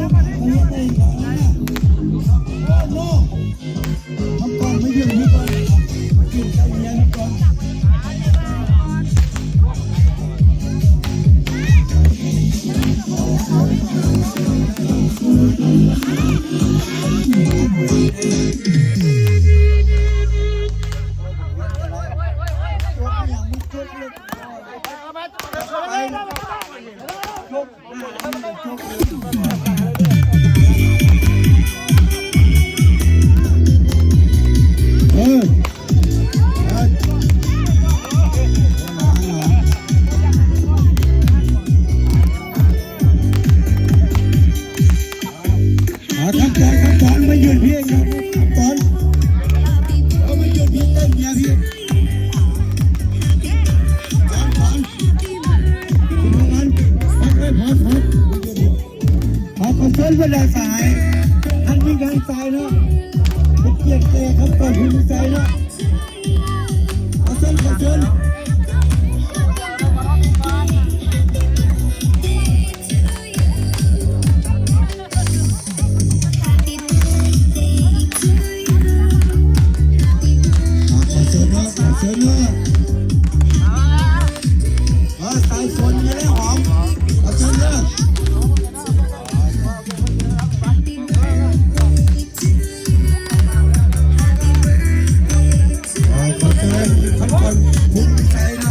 ลูกเขาเรียกได้ก่อนนะโน่ทำก่อนไม่ยืนที่ก่อนมากินใจเย็นก่อนขั้นตอนไม่ยืนเพียงครับขั้นตอนเอาไม่ยืนเพียงเต้นเนี่ยพี่ขั้นตอนคุณทำงานพอคอนเสิร์ตเวลาสายท่านมีการสายนะเป็นเกียรติแก่ครับก่อนคุณสายนะคอนเสิร์ตเชิญเลยสายฝนไม่ได้หอมเชิญเลยขอเชิญทุกคนภูมิใจ